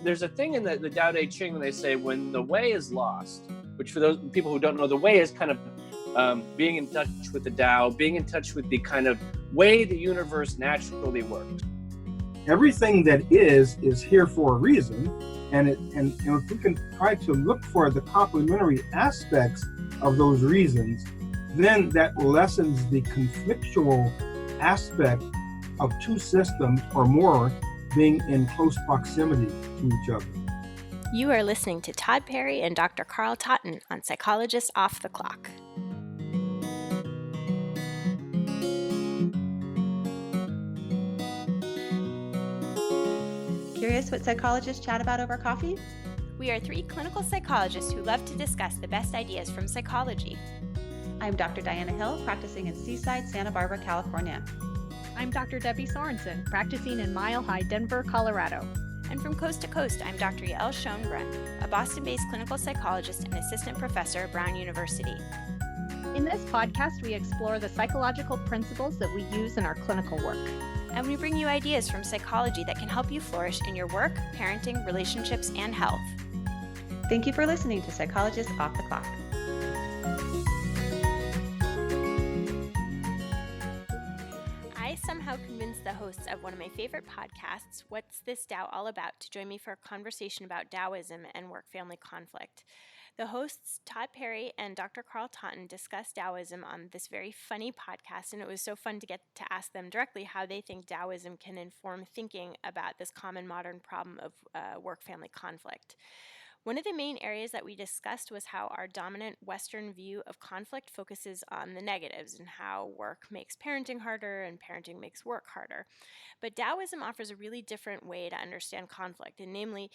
There's a thing in the Tao Te Ching when they say when the way is lost, which for those people who don't know, the way is kind of being in touch with the Tao, being in touch with the kind of way the universe naturally works. Everything that is here for a reason, and if we can try to look for the complementary aspects of those reasons, then that lessens the conflictual aspect of two systems or more being in close proximity to each other. You are listening to Tod Perry and Dr. Carl Totton on Psychologists Off the Clock. Curious what psychologists chat about over coffee? We are three clinical psychologists who love to discuss the best ideas from psychology. I'm Dr. Diana Hill, practicing in Seaside, Santa Barbara, California. I'm Dr. Debbie Sorensen, practicing in Mile High, Denver, Colorado. And from coast to coast, I'm Dr. Yael Schoenbrunn, a Boston-based clinical psychologist and assistant professor at Brown University. In this podcast, we explore the psychological principles that we use in our clinical work. And we bring you ideas from psychology that can help you flourish in your work, parenting, relationships, and health. Thank you for listening to Psychologists Off the Clock. I somehow convinced the hosts of one of my favorite podcasts, What's This Tao All About, to join me for a conversation about Taoism and work-family conflict. The hosts, Tod Perry and Dr. Carl Totton, discussed Taoism on this very funny podcast, and it was so fun to get to ask them directly how they think Taoism can inform thinking about this common modern problem of work-family conflict. One of the main areas that we discussed was how our dominant Western view of conflict focuses on the negatives and how work makes parenting harder and parenting makes work harder. But Taoism offers a really different way to understand conflict, and namely,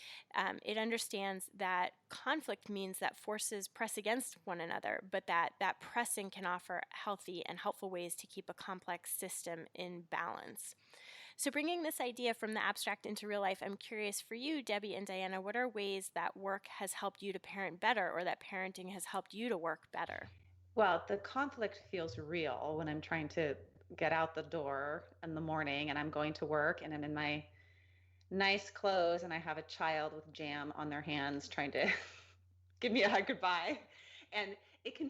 it understands that conflict means that forces press against one another, but that pressing can offer healthy and helpful ways to keep a complex system in balance. So bringing this idea from the abstract into real life, I'm curious for you, Debbie and Diana, what are ways that work has helped you to parent better or that parenting has helped you to work better? Well, the conflict feels real when I'm trying to get out the door in the morning and I'm going to work and I'm in my nice clothes and I have a child with jam on their hands trying to give me a hug goodbye. And it can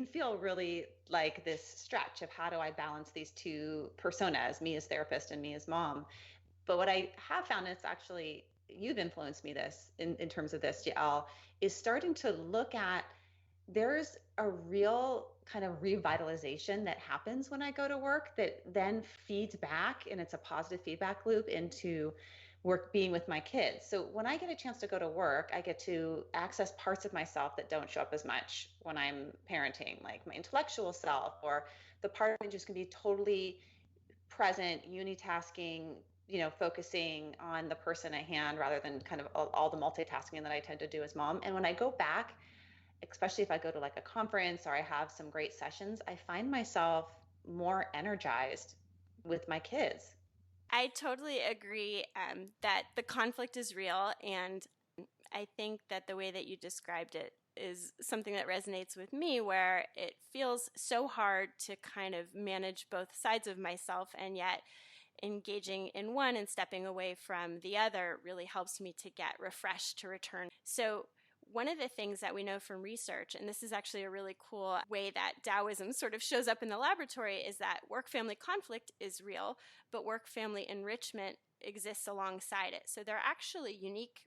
feel really like this stretch of how do I balance these two personas, me as therapist and me as mom. But what I have found, is actually, you've influenced me this in terms of this, Yael, is starting to look at there's a real kind of revitalization that happens when I go to work that then feeds back, and it's a positive feedback loop into work being with my kids. So when I get a chance to go to work, I get to access parts of myself that don't show up as much when I'm parenting, like my intellectual self, or the part of me just can be totally present, unitasking, focusing on the person at hand rather than kind of all the multitasking that I tend to do as mom. And when I go back, especially if I go to like a conference or I have some great sessions, I find myself more energized with my kids. I totally agree that the conflict is real, and I think that the way that you described it is something that resonates with me, where it feels so hard to kind of manage both sides of myself, and yet engaging in one and stepping away from the other really helps me to get refreshed to return. So one of the things that we know from research, and this is actually a really cool way that Taoism sort of shows up in the laboratory, is that work-family conflict is real, but work-family enrichment exists alongside it. So they're actually unique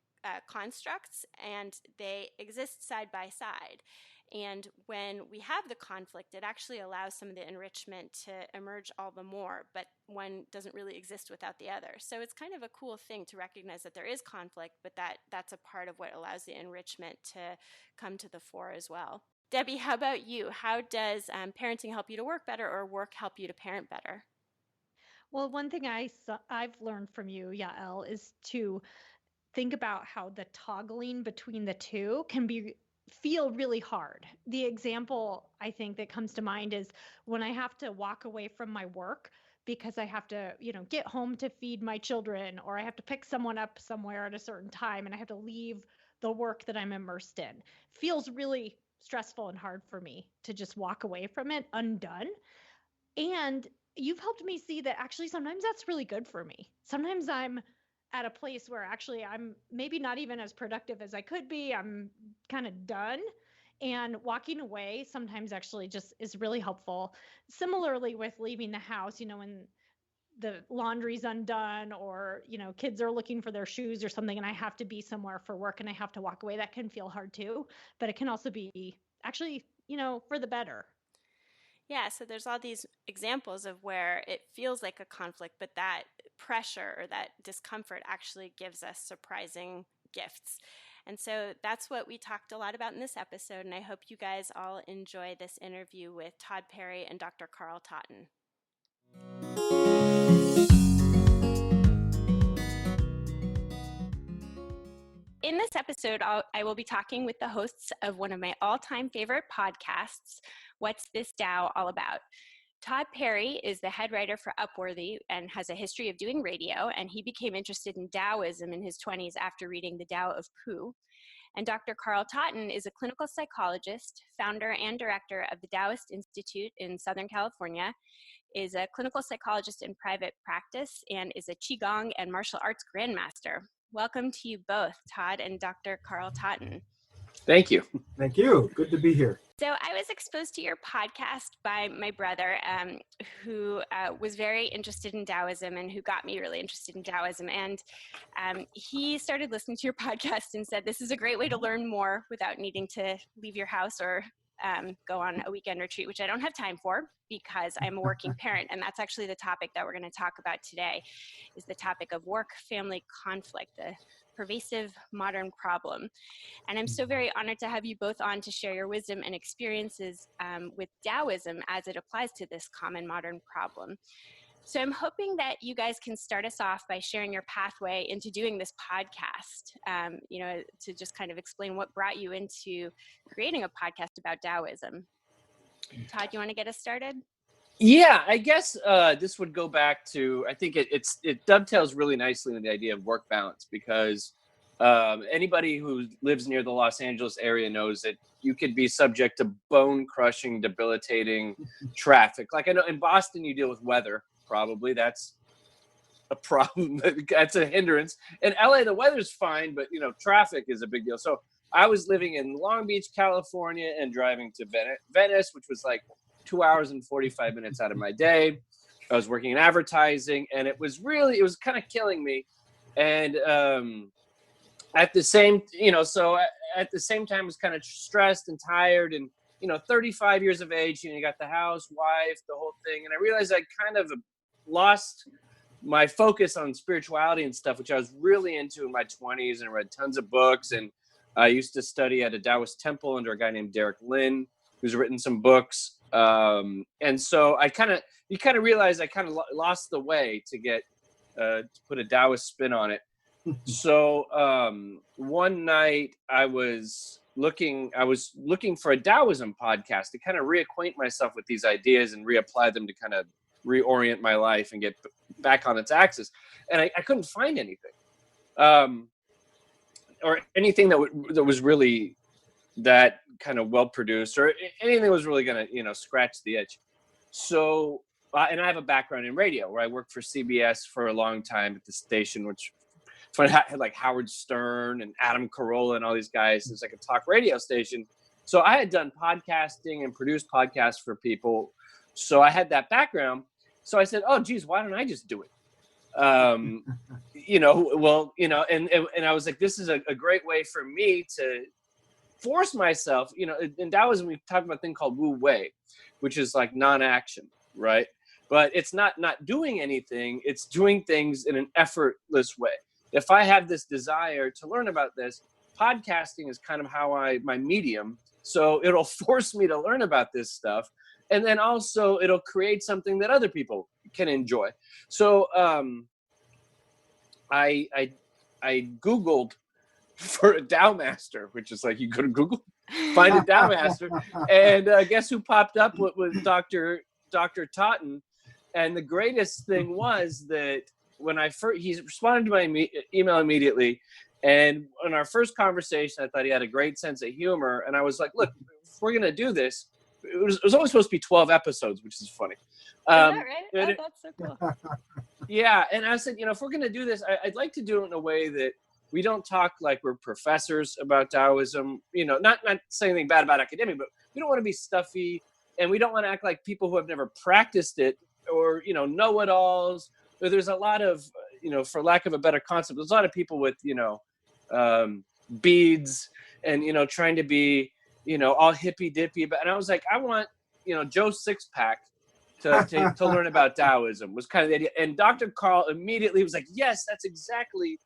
constructs, and they exist side by side. And when we have the conflict, it actually allows some of the enrichment to emerge all the more, but one doesn't really exist without the other. So it's kind of a cool thing to recognize that there is conflict, but that's a part of what allows the enrichment to come to the fore as well. Debbie, how about you? How does parenting help you to work better, or work help you to parent better? Well, one thing I've learned from you, Yael, is to think about how the toggling between the two can feel really hard. The example I think that comes to mind is when I have to walk away from my work because I have to, get home to feed my children, or I have to pick someone up somewhere at a certain time and I have to leave the work that I'm immersed in. Feels really stressful and hard for me to just walk away from it undone. And you've helped me see that actually sometimes that's really good for me. Sometimes I'm at a place where actually I'm maybe not even as productive as I could be. I'm kind of done. And walking away sometimes actually just is really helpful. Similarly with leaving the house, when the laundry's undone, or kids are looking for their shoes or something, and I have to be somewhere for work and I have to walk away, that can feel hard too, but it can also be actually for the better. Yeah, so there's all these examples of where it feels like a conflict, but that pressure or that discomfort actually gives us surprising gifts. And so that's what we talked a lot about in this episode, and I hope you guys all enjoy this interview with Tod Perry and Dr. Carl Totton. In this episode, I will be talking with the hosts of one of my all-time favorite podcasts, What's This Tao All About? Tod Perry is the head writer for Upworthy and has a history of doing radio, and he became interested in Taoism in his 20s after reading the Tao of Pooh. And Dr. Carl Totton is a clinical psychologist, founder and director of the Taoist Institute in Southern California, is a clinical psychologist in private practice, and is a Qigong and martial arts grandmaster. Welcome to you both, Tod and Dr. Carl Totton. Thank you. Thank you. Good to be here. So I was exposed to your podcast by my brother, who was very interested in Taoism and who got me really interested in Taoism. And he started listening to your podcast and said, this is a great way to learn more without needing to leave your house or go on a weekend retreat, which I don't have time for because I'm a working parent. And that's actually the topic that we're going to talk about today, is the topic of work-family conflict, a pervasive modern problem. And I'm so very honored to have you both on to share your wisdom and experiences with Taoism as it applies to this common modern problem. So I'm hoping that you guys can start us off by sharing your pathway into doing this podcast, to just kind of explain what brought you into creating a podcast about Taoism. Tod, you want to get us started? Yeah, I guess this would go back to, I think it dovetails really nicely with the idea of work balance, because anybody who lives near the Los Angeles area knows that you could be subject to bone-crushing, debilitating traffic. Like I know in Boston you deal with weather, probably. That's a problem. That's a hindrance. In LA, the weather's fine, but traffic is a big deal. So I was living in Long Beach, California, and driving to Venice, which was like 2 hours and 45 minutes out of my day. I was working in advertising, and it was kind of killing me. And at the same time, I was kind of stressed and tired, and 35 years of age, you got the house, wife, the whole thing. And I realized I kind of lost my focus on spirituality and stuff, which I was really into in my 20s, and I read tons of books. And I used to study at a Taoist temple under a guy named Derek Lin, who's written some books. And so you kind of realize I kind of lost the way to get, to put a Taoist spin on it. So one night I was looking for a Taoism podcast to kind of reacquaint myself with these ideas and reapply them to kind of reorient my life and get back on its axis. And I couldn't find anything, or anything that was really that kind of well produced, or anything that was really going to scratch the itch. So and I have a background in radio, where I worked for CBS for a long time at the station, which had like Howard Stern and Adam Corolla and all these guys. It's like a talk radio station. So I had done podcasting and produced podcasts for people. So I had that background. So I said, oh, geez, why don't I just do it? And I was like, this is a great way for me to force myself, in Taoism, we talk about a thing called Wu Wei, which is like non-action, right? But it's not doing anything. It's doing things in an effortless way. If I have this desire to learn about this, podcasting is kind of my medium. So it'll force me to learn about this stuff. And then also it'll create something that other people can enjoy. So I Googled for a Tao master, which is like, you go to Google, find a Tao master. And guess who popped up with Dr. Totton. And the greatest thing was that when he responded to my email immediately. And in our first conversation, I thought he had a great sense of humor. And I was like, look, if we're going to do this, it was only supposed to be 12 episodes, which is funny. Is that right? Oh, that's so cool. Yeah, and I said, if we're going to do this, I'd like to do it in a way that we don't talk like we're professors about Taoism. Not saying anything bad about academia, but we don't want to be stuffy, and we don't want to act like people who have never practiced it or know-it-alls. There's a lot of for lack of a better concept, there's a lot of people with beads and trying to be all hippy dippy. And I was like, I want Joe Sixpack to learn about Taoism was kind of the idea. And Dr. Carl immediately was like, yes, that's exactly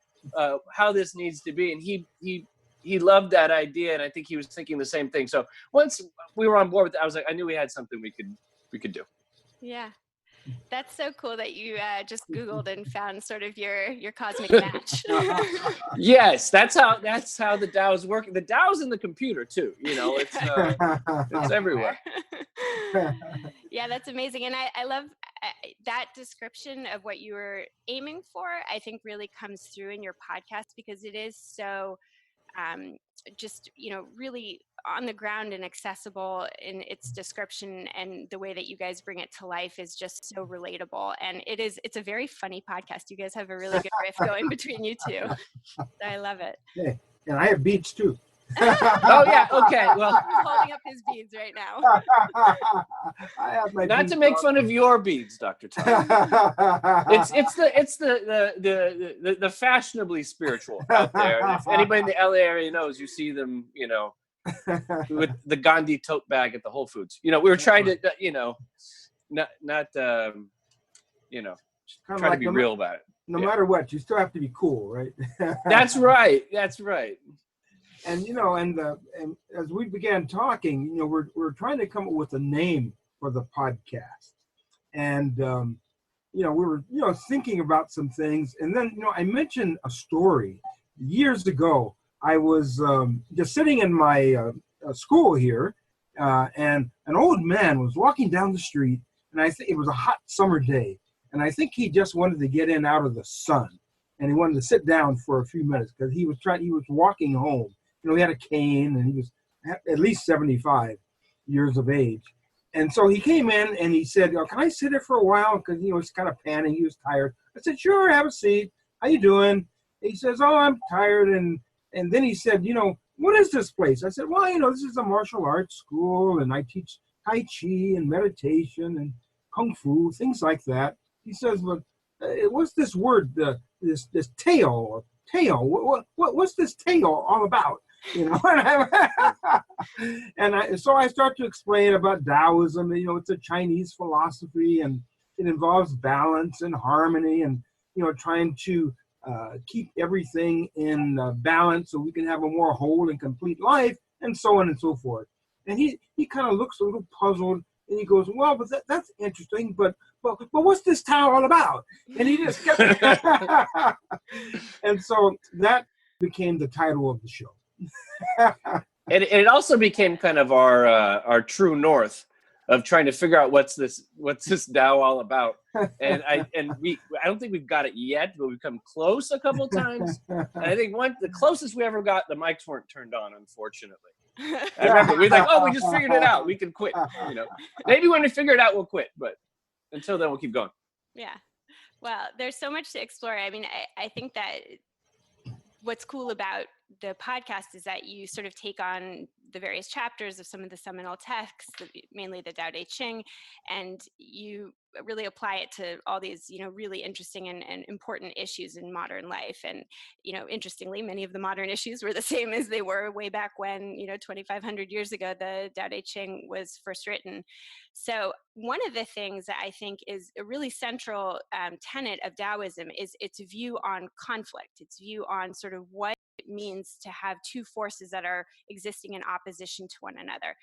how this needs to be. And he loved that idea, and I think he was thinking the same thing. So once we were on board with it, I was like, I knew we had something we could do. Yeah. That's so cool that you just Googled and found sort of your cosmic match. Yes, that's how the Tao's working. The Tao's in the computer too. It's everywhere. Yeah, that's amazing, and I love that description of what you were aiming for. I think really comes through in your podcast because it is so just really on the ground and accessible in its description, and the way that you guys bring it to life is just so relatable. And it's a very funny podcast. You guys have a really good riff going between you two. So I love it. Yeah, and I have beats too. Oh yeah, okay. Well, he's holding up his beads right now. I have my not to make fun of your beads, Dr. Tod. It's the fashionably spiritual out there. If anybody in the LA area knows, you see them, with the Gandhi tote bag at the Whole Foods. We were trying to, try to be real about it. No matter what, you still have to be cool, right? That's right. That's right. And and as we began talking, we're trying to come up with a name for the podcast, and we were thinking about some things, and then I mentioned a story years ago. I was just sitting in my school here, and an old man was walking down the street, and I think it was a hot summer day, and I think he just wanted to get in out of the sun, and he wanted to sit down for a few minutes because he was walking home. He had a cane, and he was at least 75 years of age. And so he came in and he said, can I sit here for a while? Because he was kind of panting. He was tired. I said, sure, have a seat. How you doing? He says, oh, I'm tired. And then he said, what is this place? I said, well, this is a martial arts school, and I teach Tai Chi and meditation and Kung Fu, things like that. He says, but what's this word, this Tao? What's this Tao all about? So I start to explain about Taoism. It's a Chinese philosophy, and it involves balance and harmony, and trying to keep everything in balance so we can have a more whole and complete life, and so on and so forth. And he kind of looks a little puzzled, and he goes, well, but that's interesting, but what's this Tao all about? And he just kept and so that became the title of the show. And it also became kind of our true north of trying to figure out what's this Tao all about. And I don't think we've got it yet, but we've come close a couple times. And I think the closest we ever got, the mics weren't turned on, unfortunately. I remember we were like, oh, we just figured it out. We can quit. Maybe when we figure it out, we'll quit. But until then, we'll keep going. Yeah. Well, there's so much to explore. I mean, I think that what's cool about the podcast is that you sort of take on the various chapters of some of the seminal texts, mainly the Tao Te Ching, and you really apply it to all these, really interesting and important issues in modern life. And, interestingly, many of the modern issues were the same as they were way back when, 2,500 years ago, the Tao Te Ching was first written. So one of the things that I think is a really central tenet of Taoism is its view on conflict, its view on sort of what it means to have two forces that are existing in opposition to one another.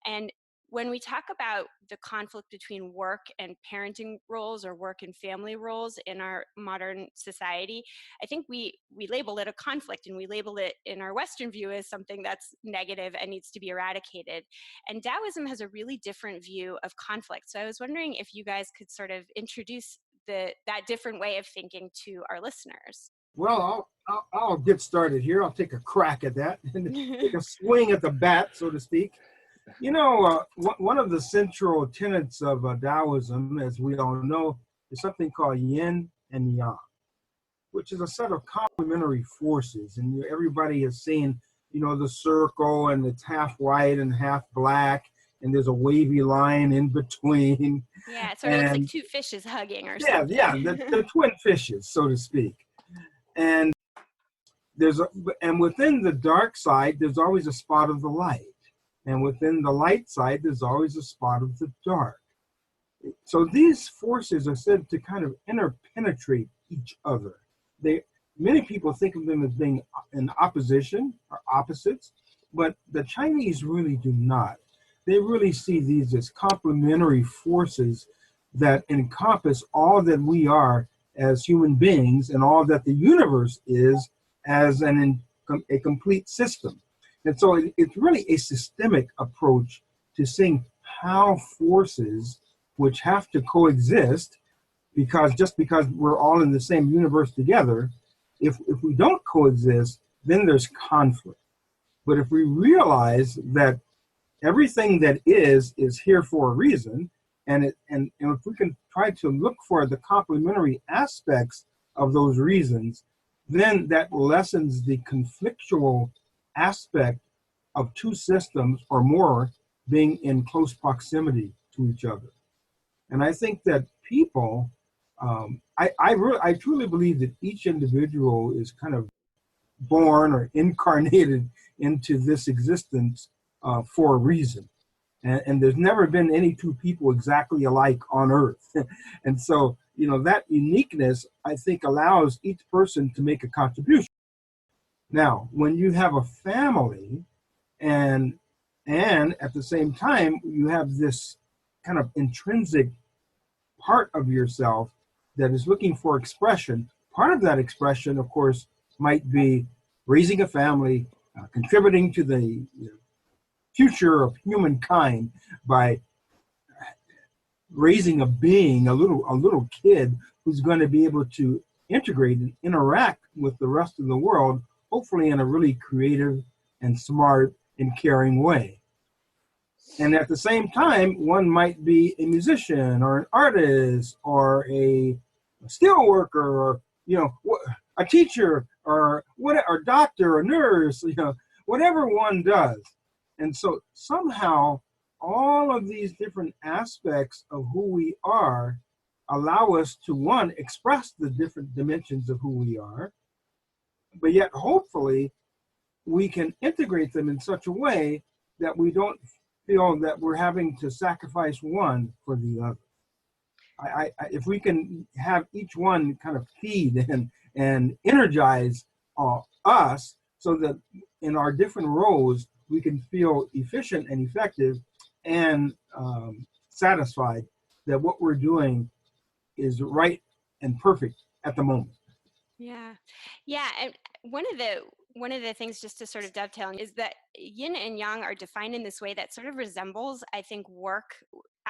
And when we talk about the conflict between work and parenting roles or work and family roles in our modern society, I think we label it a conflict, and we label it in our Western view as something that's negative and needs to be eradicated. And Taoism has a really different view of conflict. So I was wondering if you guys could sort of introduce that different way of thinking to our listeners. Well, I'll get started here. I'll take a crack at that and take a swing at the bat, so to speak. One of the central tenets of Taoism, as we all know, is something called yin and yang, which is a set of complementary forces. And everybody has seen, the circle, and it's half white and half black, and there's a wavy line in between. Yeah, it sort of looks like two fishes hugging or something. Yeah, the twin fishes, so to speak. And and within the dark side, there's always a spot of the light. And within the light side, there's always a spot of the dark. So these forces are said to kind of interpenetrate each other. Many people think of them as being in opposition or opposites, but the Chinese really do not. They really see these as complementary forces that encompass all that we are as human beings and all that the universe is as a complete system. And so it's really a systemic approach to seeing how forces which have to coexist, because we're all in the same universe together, if we don't coexist, then there's conflict. But if we realize that everything that is here for a reason, and if we can try to look for the complementary aspects of those reasons, then that lessens the conflictual aspect of two systems or more being in close proximity to each other. And I think that people, I truly believe that each individual is kind of born or incarnated into this existence for a reason. And there's never been any two people exactly alike on Earth. And so, that uniqueness, I think, allows each person to make a contribution. Now, when you have a family and at the same time, you have this kind of intrinsic part of yourself that is looking for expression. Part of that expression, of course, might be raising a family, contributing to the future of humankind by raising a being, a little kid who's going to be able to integrate and interact with the rest of the world, hopefully in a really creative and smart and caring way. And at the same time, one might be a musician or an artist or a steel worker or a teacher or doctor or nurse, whatever one does. And so somehow all of these different aspects of who we are allow us to, one, express the different dimensions of who we are, but yet hopefully we can integrate them in such a way that we don't feel that we're having to sacrifice one for the other. If we can have each one kind of feed and energize us so that in our different roles, we can feel efficient and effective and satisfied that what we're doing is right and perfect at the moment. Yeah. And one of the things, just to sort of dovetail, is that yin and yang are defined in this way that sort of resembles, I think, work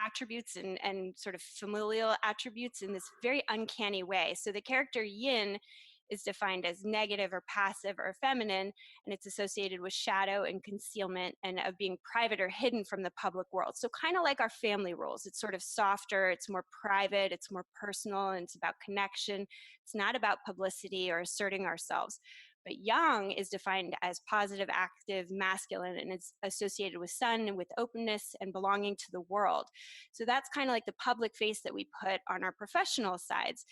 attributes and sort of familial attributes in this very uncanny way. So the character yin is defined as negative or passive or feminine, and it's associated with shadow and concealment and of being private or hidden from the public world. So kind of like our family roles, it's sort of softer, it's more private, it's more personal, and it's about connection. It's not about publicity or asserting ourselves. But yang is defined as positive, active, masculine, and it's associated with sun and with openness and belonging to the world. So that's kind of like the public face that we put on our professional sides.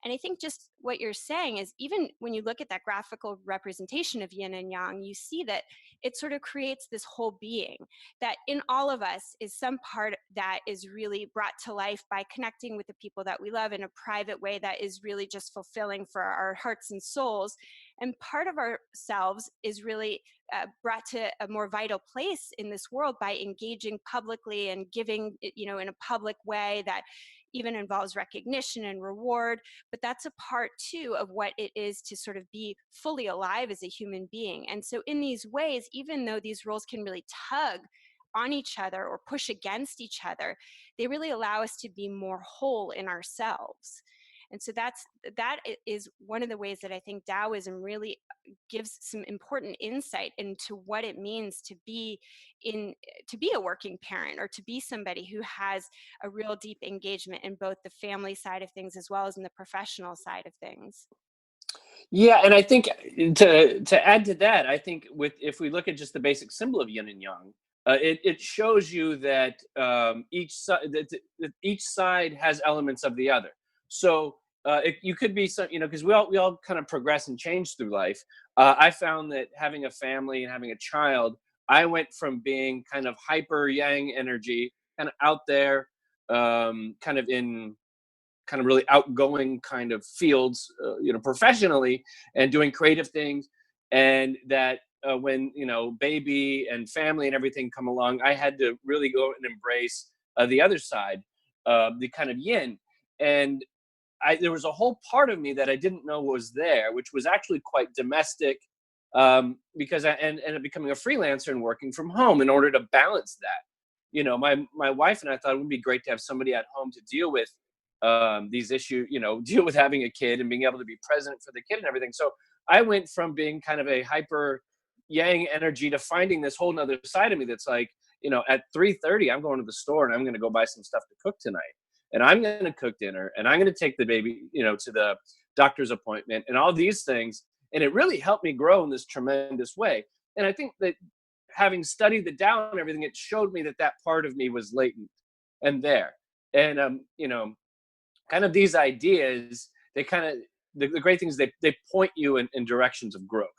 And I think just what you're saying is, even when you look at that graphical representation of yin and yang, you see that it sort of creates this whole being, that in all of us is some part that is really brought to life by connecting with the people that we love in a private way that is really just fulfilling for our hearts and souls. And part of ourselves is really brought to a more vital place in this world by engaging publicly and giving, in a public way that even involves recognition and reward. But that's a part too of what it is to sort of be fully alive as a human being. And so in these ways, even though these roles can really tug on each other or push against each other, they really allow us to be more whole in ourselves. And so that is one of the ways that I think Taoism really gives some important insight into what it means to be a working parent, or to be somebody who has a real deep engagement in both the family side of things as well as in the professional side of things. Yeah, and I think to add to that, I think if we look at just the basic symbol of yin and yang, it shows you that each side has elements of the other. So you could be some, because we all kind of progress and change through life. I found that having a family and having a child, I went from being kind of hyper yang energy, kind of out there, kind of in kind of really outgoing kind of fields, professionally, and doing creative things. And that when, baby and family and everything come along, I had to really go and embrace the other side, the kind of yin. And there was a whole part of me that I didn't know was there, which was actually quite domestic, because I ended up becoming a freelancer and working from home in order to balance that. My wife and I thought it would be great to have somebody at home to deal with these issues, deal with having a kid and being able to be present for the kid and everything. So I went from being kind of a hyper yang energy to finding this whole nother side of me that's like, at 3:30, I'm going to the store and I'm going to go buy some stuff to cook tonight. And I'm going to cook dinner, and I'm going to take the baby, to the doctor's appointment and all these things. And it really helped me grow in this tremendous way. And I think that having studied the Tao and everything, it showed me that part of me was latent and there. And, kind of these ideas, they kind of, the great thing is they point you in directions of growth.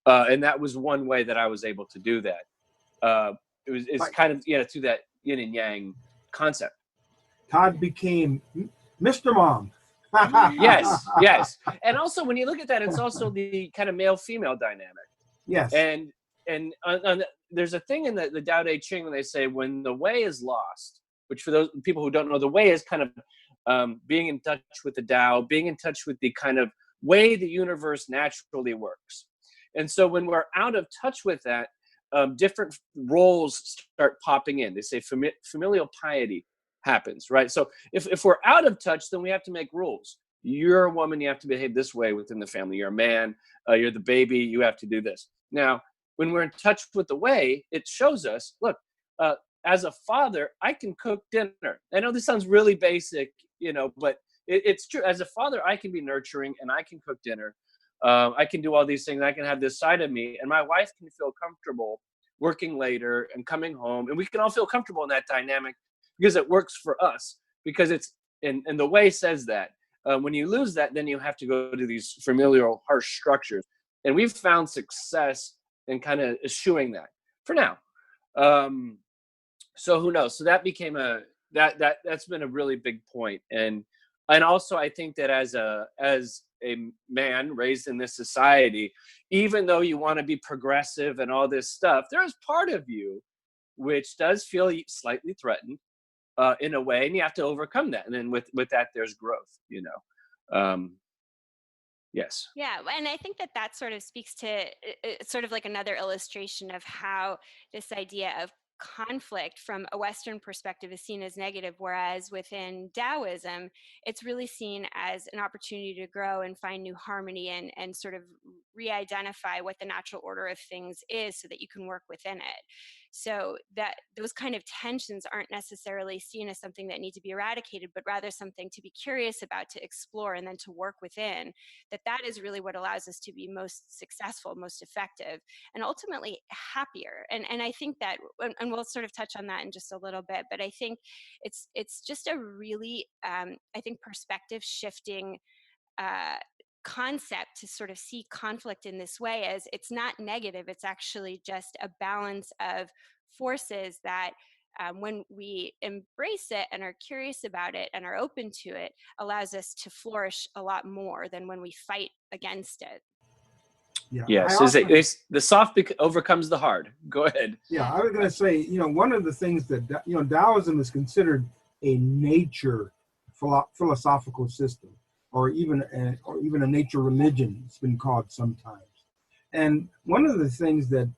And that was one way that I was able to do that. It's kind of, through that yin and yang concept. Tod became Mr. Mom. Yes. And also when you look at that, it's also the kind of male-female dynamic. Yes. And there's a thing in the Tao Te Ching when they say, when the way is lost, which for those people who don't know, the way is kind of being in touch with the Tao, being in touch with the kind of way the universe naturally works. And so when we're out of touch with that, different roles start popping in. They say familial piety happens, right? So if we're out of touch, then we have to make rules. You're a woman, you have to behave this way within the family. You're a man, you're the baby, you have to do this. Now, when we're in touch with the way, it shows us, look, as a father, I can cook dinner. I know this sounds really basic, but it's true. As a father, I can be nurturing and I can cook dinner. I can do all these things. I can have this side of me, and my wife can feel comfortable working later and coming home. And we can all feel comfortable in that dynamic because it works for us, because it's, and the way says that when you lose that, then you have to go to these familial harsh structures. And we've found success in kind of eschewing that for now. So who knows? So that became that's been a really big point. And also I think that as a man raised in this society, even though you want to be progressive and all this stuff, there's part of you which does feel slightly threatened in a way, and you have to overcome that. And then with that, there's growth, Yes. Yeah, and I think that sort of speaks to it's sort of like another illustration of how this idea of conflict from a Western perspective is seen as negative, whereas within Taoism, it's really seen as an opportunity to grow and find new harmony and sort of re-identify what the natural order of things is so that you can work within it. So that those kind of tensions aren't necessarily seen as something that need to be eradicated, but rather something to be curious about, to explore, and then to work within. That is really what allows us to be most successful, most effective, and ultimately happier. And I think that, and we'll sort of touch on that in just a little bit, but I think it's just a really, I think, perspective shifting concept to sort of see conflict in this way as it's not negative. It's actually just a balance of forces that when we embrace it and are curious about it and are open to it, allows us to flourish a lot more than when we fight against it. Yeah. Yes, the soft overcomes the hard. Go ahead. Yeah, I was going to say, one of the things that, Taoism is considered a nature philosophical system, or even a nature religion, it's been called sometimes. And one of the things that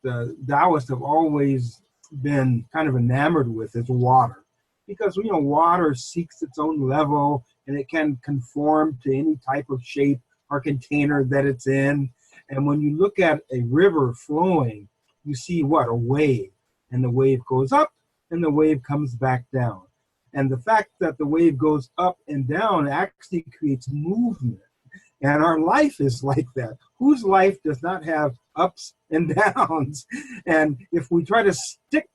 Taoists have always been kind of enamored with is water. because water seeks its own level and it can conform to any type of shape or container that it's in. And when you look at a river flowing, you see what? A wave. And the wave goes up and the wave comes back down. And the fact that the wave goes up and down actually creates movement. And our life is like that. Whose life does not have ups and downs? And if we try to stick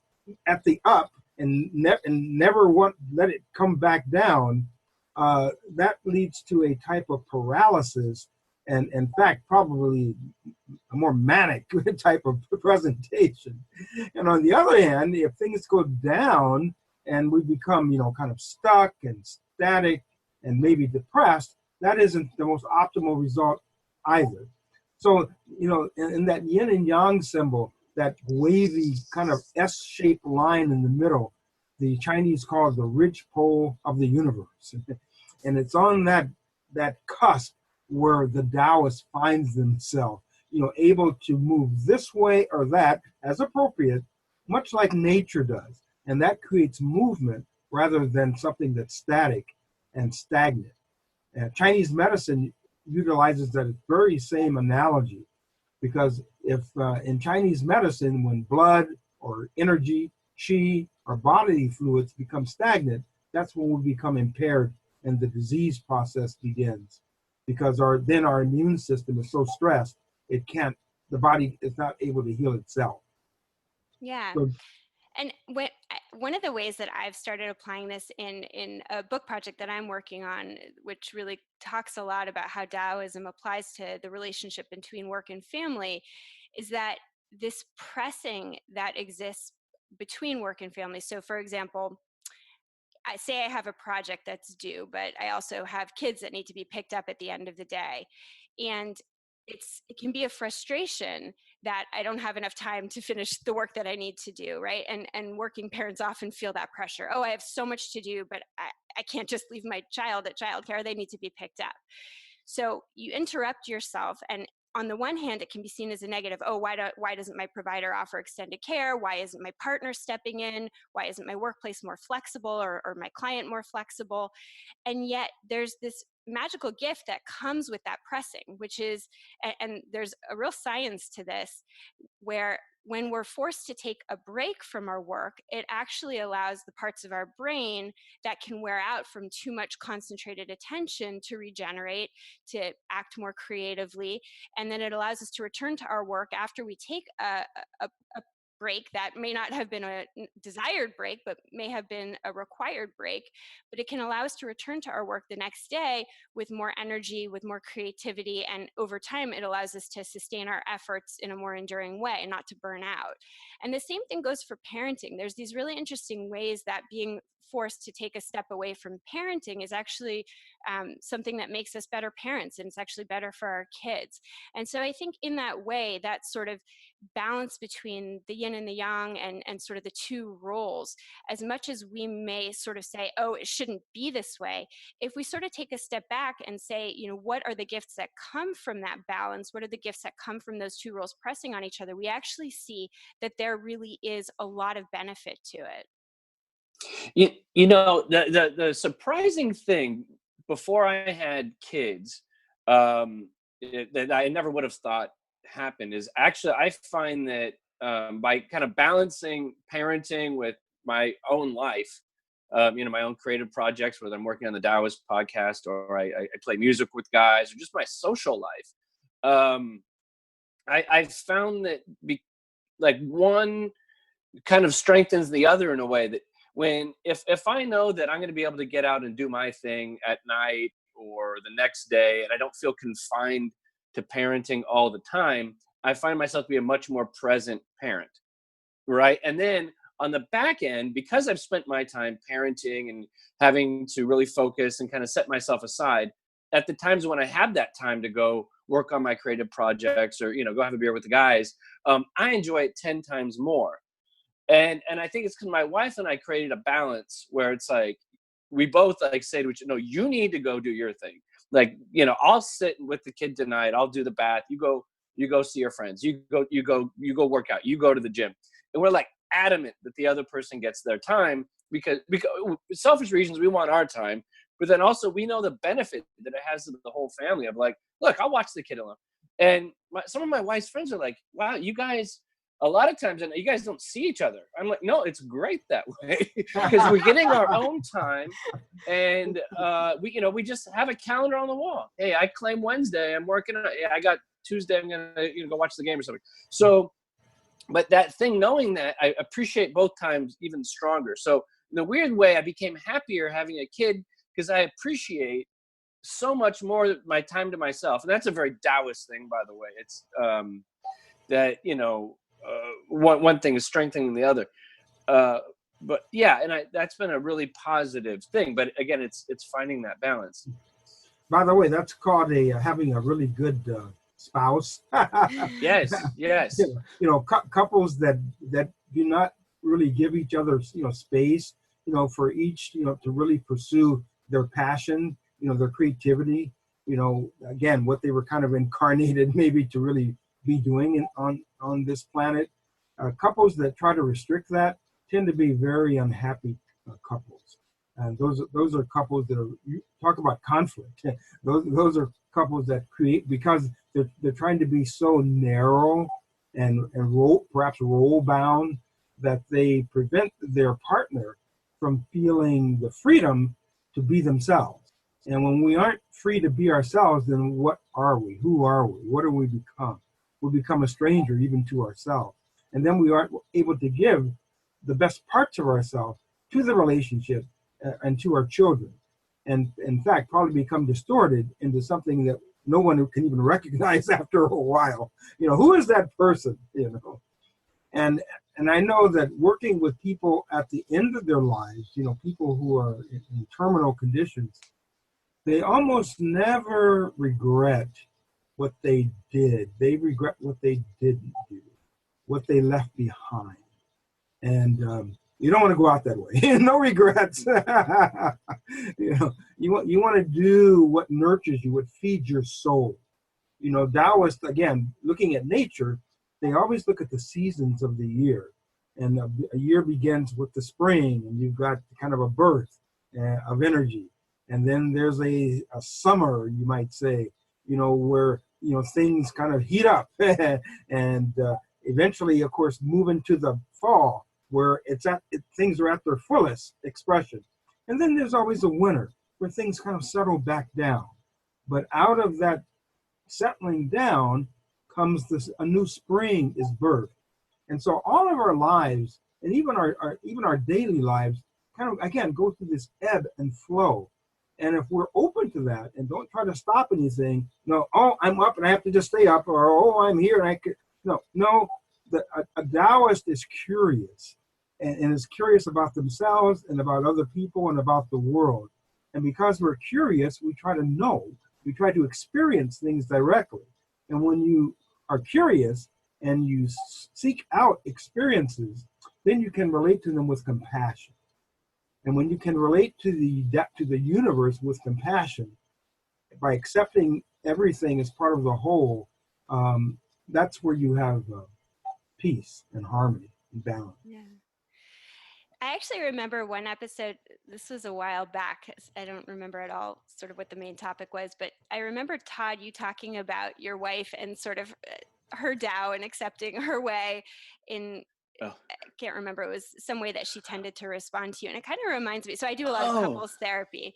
at the up and never let it come back down, that leads to a type of paralysis, and in fact, probably a more manic type of presentation. And on the other hand, if things go down and we become, kind of stuck and static and maybe depressed, that isn't the most optimal result either. So, in that yin and yang symbol, that wavy kind of S-shaped line in the middle, the Chinese call it the ridge pole of the universe. And it's on that cusp where the Taoist finds themselves, able to move this way or that as appropriate, much like nature does. And that creates movement rather than something that's static and stagnant. Chinese medicine utilizes that very same analogy, because if in Chinese medicine, when blood or energy, qi, or bodily fluids become stagnant, that's when we become impaired and the disease process begins, because then our immune system is so stressed, the body is not able to heal itself. Yeah. So, and one of the ways that I've started applying this in a book project that I'm working on, which really talks a lot about how Taoism applies to the relationship between work and family, is that this pressing that exists between work and family. So, for example, I say I have a project that's due, but I also have kids that need to be picked up at the end of the day. And it can be a frustration that I don't have enough time to finish the work that I need to do, right? And working parents often feel that pressure. Oh, I have so much to do, but I can't just leave my child at childcare. They need to be picked up. So you interrupt yourself, and on the one hand, it can be seen as a negative. Oh, why doesn't my provider offer extended care? Why isn't my partner stepping in? Why isn't my workplace more flexible, or my client more flexible? And yet there's this magical gift that comes with that pressing, which is, and there's a real science to this, where when we're forced to take a break from our work, it actually allows the parts of our brain that can wear out from too much concentrated attention to regenerate, to act more creatively. And then it allows us to return to our work after we take a break that may not have been a desired break, but may have been a required break. But it can allow us to return to our work the next day with more energy, with more creativity. And over time, it allows us to sustain our efforts in a more enduring way and not to burn out. And the same thing goes for parenting. There's these really interesting ways that being forced to take a step away from parenting is actually something that makes us better parents, and it's actually better for our kids. And so I think in that way, that sort of balance between the yin and the yang, and sort of the two roles, as much as we may sort of say, oh, it shouldn't be this way, if we sort of take a step back and say, what are the gifts that come from that balance? What are the gifts that come from those two roles pressing on each other? We actually see that there really is a lot of benefit to it. The surprising thing, before I had kids, that I never would have thought happened, is actually I find that by kind of balancing parenting with my own life, my own creative projects, whether I'm working on the Taoist podcast or I play music with guys, or just my social life, I've found that one kind of strengthens the other in a way that if I know that I'm going to be able to get out and do my thing at night or the next day, and I don't feel confined to parenting all the time, I find myself to be a much more present parent, right? And then on the back end, because I've spent my time parenting and having to really focus and kind of set myself aside, at the times when I have that time to go work on my creative projects or go have a beer with the guys, I enjoy it 10 times more. And I think it's because my wife and I created a balance where it's like we both say to each other, no, you need to go do your thing. I'll sit with the kid tonight. I'll do the bath. You go see your friends. You go work out. You go to the gym. And we're adamant that the other person gets their time, because selfish reasons, we want our time, but then also we know the benefit that it has to the whole family of like, look, I'll watch the kid alone. And some of my wife's friends are like, wow, you guys, a lot of times, and you guys don't see each other. I'm like, no, it's great that way because we're getting our own time, and we just have a calendar on the wall. Hey, I claim Wednesday. I'm working on. I got Tuesday. I'm gonna go watch the game or something. So, but that thing, knowing that, I appreciate both times even stronger. So in a weird way, I became happier having a kid because I appreciate so much more my time to myself, and that's a very Taoist thing, by the way. It's that one thing is strengthening the other, but yeah, and that's been a really positive thing. But again, it's finding that balance. By the way, that's called having a really good spouse. Yes. Couples that do not really give each other space for each to really pursue their passion, their creativity, again, what they were kind of incarnated maybe to really be doing on this planet. Couples that try to restrict that tend to be very unhappy couples, and those are couples that you talk about conflict. Those are couples that create, because they're trying to be so narrow and perhaps role bound, that they prevent their partner from feeling the freedom to be themselves. And when we aren't free to be ourselves, then what are we? Who are we? What do we become? We become a stranger even to ourselves. And then we aren't able to give the best parts of ourselves to the relationship and to our children. And in fact, probably become distorted into something that no one can even recognize after a while. Who is that person? And I know that working with people at the end of their lives, people who are in terminal conditions, they almost never regret what they did. They regret what they didn't do, what they left behind. And you don't want to go out that way. No regrets. You want to do what nurtures you, what feeds your soul. Taoists, again, looking at nature, they always look at the seasons of the year. And a year begins with the spring, and you've got kind of a birth of energy. And then there's a summer, you might say, where, things kind of heat up and eventually, of course, move into the fall, where things are at their fullest expression. And then there's always a winter where things kind of settle back down. But out of that settling down comes a new spring is birth. And so all of our lives, and even our daily lives, kind of, again, go through this ebb and flow. And if we're open to that and don't try to stop anything, I'm up and I have to just stay up, or I'm here and I could, a Taoist is curious and is curious about themselves and about other people and about the world. And because we're curious, we try to know, we try to experience things directly. And when you are curious and you seek out experiences, then you can relate to them with compassion. And when you can relate to the universe with compassion, by accepting everything as part of the whole, that's where you have peace and harmony and balance. Yeah. I actually remember one episode, this was a while back. I don't remember at all sort of what the main topic was, but I remember, Tod, you talking about your wife and sort of her Tao and accepting her way in, I can't remember, it was some way that she tended to respond to you. And it kind of reminds me, so I do a lot of couples therapy,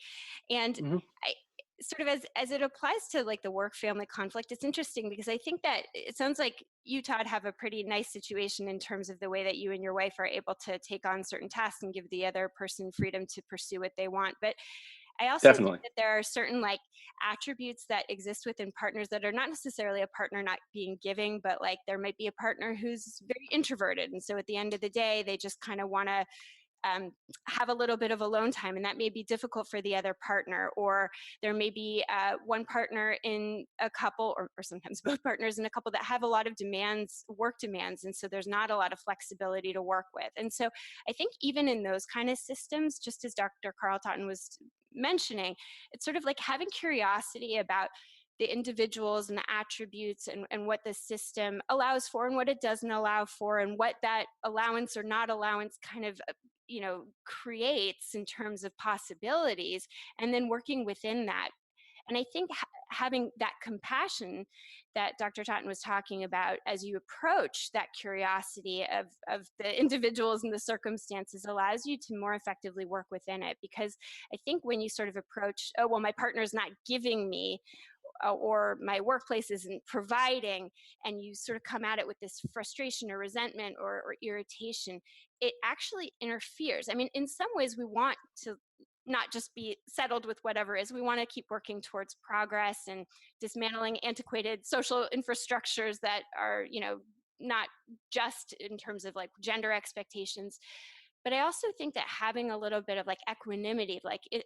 and I sort of, as it applies to like the work family conflict, it's interesting because I think that it sounds like you, Tod, have a pretty nice situation in terms of the way that you and your wife are able to take on certain tasks and give the other person freedom to pursue what they want. But I also think that there are certain like attributes that exist within partners that are not necessarily a partner not being giving, but like there might be a partner who's very introverted. And so at the end of the day, they just kind of want to have a little bit of alone time, and that may be difficult for the other partner. Or there may be one partner in a couple, or sometimes both partners in a couple, that have a lot of demands, work demands, and so there's not a lot of flexibility to work with. And so I think even in those kind of systems, just as Dr. Carl Totton was mentioning, it's sort of like having curiosity about the individuals and the attributes and what the system allows for and what it doesn't allow for, and what that allowance or not allowance kind of creates in terms of possibilities, and then working within that. And I think having that compassion that Dr. Totton was talking about as you approach that curiosity of the individuals and the circumstances allows you to more effectively work within it. Because I think when you sort of approach, oh, well, my partner's not giving me, or my workplace isn't providing, and you sort of come at it with this frustration or resentment or irritation, it actually interferes. I mean, in some ways, we want to not just be settled with whatever is. We want to keep working towards progress and dismantling antiquated social infrastructures that are, not just in terms of like gender expectations. But I also think that having a little bit of like equanimity, like it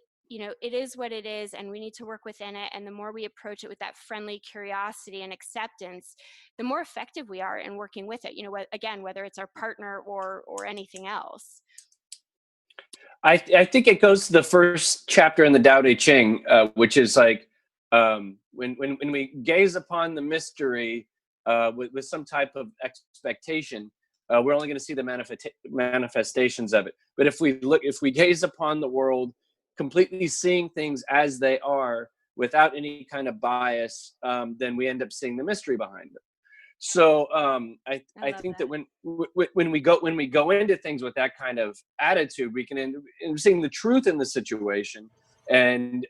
is what it is, and we need to work within it. And the more we approach it with that friendly curiosity and acceptance, the more effective we are in working with it. Again, whether it's our partner or anything else. I think it goes to the first chapter in the Tao Te Ching, which is like when we gaze upon the mystery with some type of expectation, we're only going to see the manifestations of it. But if we gaze upon the world, completely seeing things as they are without any kind of bias, then we end up seeing the mystery behind it. So I think that when we go into things with that kind of attitude, we can end up seeing the truth in the situation, and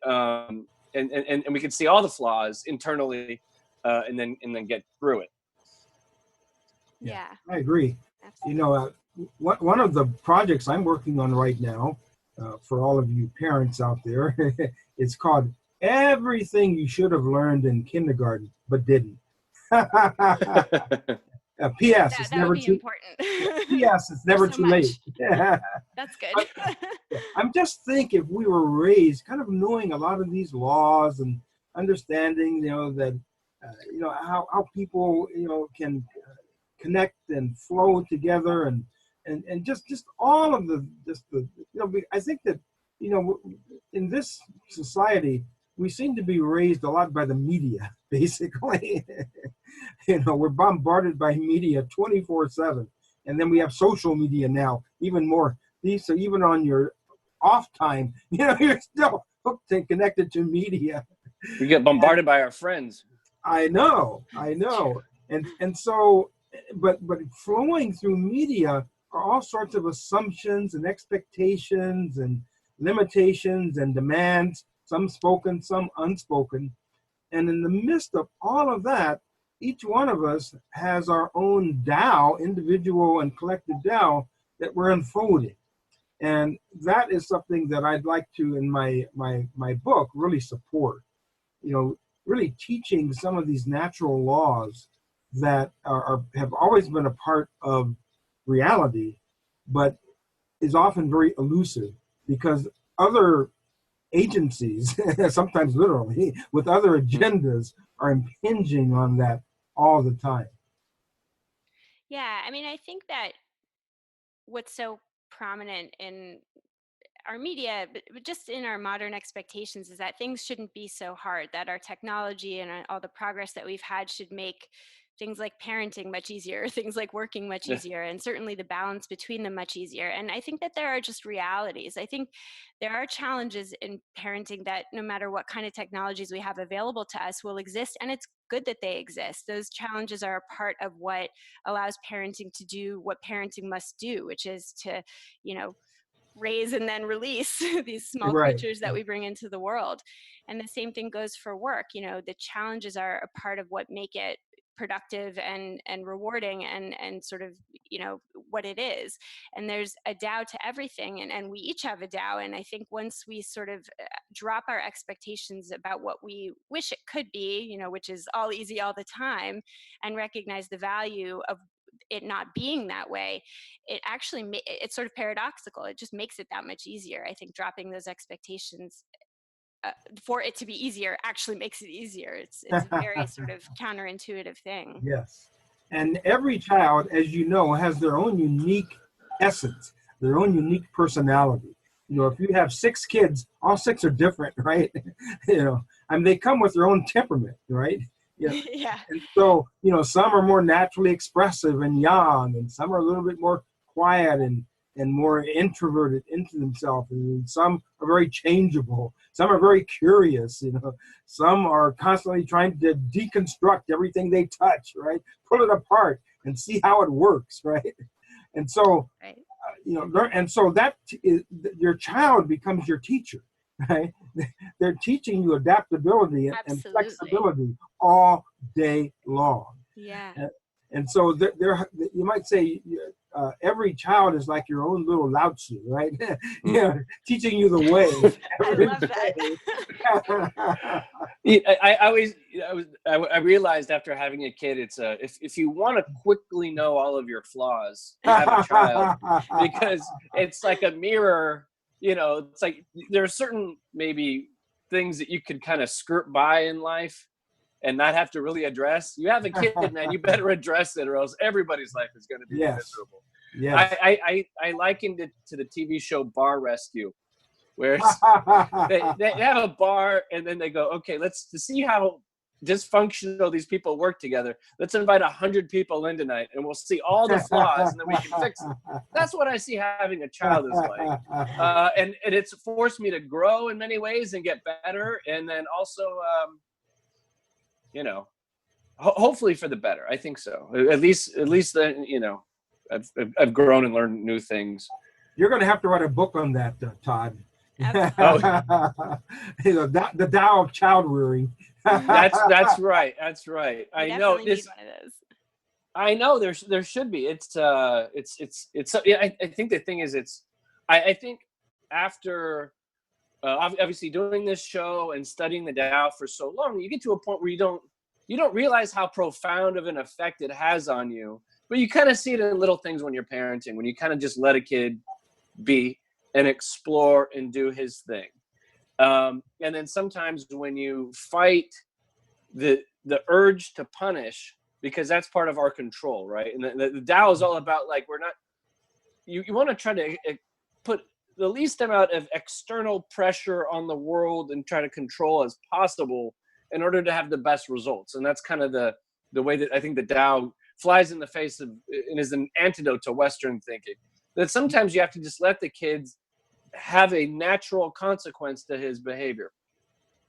we can see all the flaws internally, and then get through it. Yeah, I agree. Absolutely. One of the projects I'm working on right now, for all of you parents out there, it's called Everything You Should Have Learned in Kindergarten But Didn't. P.S. It's never too important. P.S. It's never too late. That's good. I'm just thinking if we were raised kind of knowing a lot of these laws and understanding, that how people can connect and flow together and just all of the I think that in this society we seem to be raised a lot by the media, basically. We're bombarded by media 24/7, and then we have social media now, even more. So even on your off time, you're still hooked and connected to media. We get bombarded by our friends. I know, and so, but flowing through media are all sorts of assumptions and expectations and limitations and demands. Some spoken, some unspoken. And in the midst of all of that, each one of us has our own Tao, individual and collective Tao, that we're unfolding. And that is something that I'd like to, in my book, really support. Really teaching some of these natural laws that have always been a part of reality, but is often very elusive because other agencies, sometimes literally, with other agendas, are impinging on that all the time. Yeah, I mean, I think that what's so prominent in our media, but just in our modern expectations, is that things shouldn't be so hard, that our technology and all the progress that we've had should make things like parenting much easier, things like working much easier, and certainly the balance between them much easier. And I think that there are just realities. I think there are challenges in parenting that no matter what kind of technologies we have available to us will exist, and it's good that they exist. Those challenges are a part of what allows parenting to do what parenting must do, which is to, raise and then release these small creatures that we bring into the world. And the same thing goes for work. The challenges are a part of what make it productive and rewarding and sort of, what it is. And there's a Tao to everything. And we each have a Tao. And I think once we sort of drop our expectations about what we wish it could be, which is all easy all the time, and recognize the value of it not being that way, it actually it's sort of paradoxical. It just makes it that much easier. I think dropping those expectations for it to be easier actually makes it easier. It's a very sort of counterintuitive thing. Yes, and every child, as you know, has their own unique essence, their own unique personality. If you have 6 kids, all 6 are different, right? They come with their own temperament, right? Yeah. And so, some are more naturally expressive and young, and some are a little bit more quiet and and more introverted into themselves. And some are very changeable. Some are very curious, Some are constantly trying to deconstruct everything they touch, right? Pull it apart and see how it works, right? And so, Right. And so that is, your child becomes your teacher, right? They're teaching you adaptability and Absolutely. flexibility all day long. Yeah. And so you might say every child is like your own little Lao Tzu, right? Teaching you the way. I love that. I realized after having a kid, it's if you want to quickly know all of your flaws, have a child, because it's like a mirror. It's like there are certain maybe things that you could kind of skirt by in life and not have to really address. You have a kid, man, you better address it, or else everybody's life is going to be miserable. Yes. I likened it to the TV show Bar Rescue, where they have a bar and then they go, okay, to see how dysfunctional these people work together, let's invite 100 people in tonight and we'll see all the flaws and then we can fix them. That's what I see having a child is like. And it's forced me to grow in many ways and get better. And then also, hopefully for the better. I think so. At least then, I've grown and learned new things. You're going to have to write a book on that, Tod. Absolutely. The Tao of child rearing. That's right. I know this. I know there should be. I think the thing is I think after obviously doing this show and studying the Tao for so long, you get to a point where you don't realize how profound of an effect it has on you, but you kind of see it in little things when you're parenting, when you kind of just let a kid be and explore and do his thing. And then sometimes when you fight the urge to punish, because that's part of our control, right? And the Tao is all about, like, you want to try to put the least amount of external pressure on the world and try to control as possible in order to have the best results. And that's kind of the way that I think the Tao flies in the face of and is an antidote to Western thinking. That sometimes you have to just let the kids have a natural consequence to his behavior.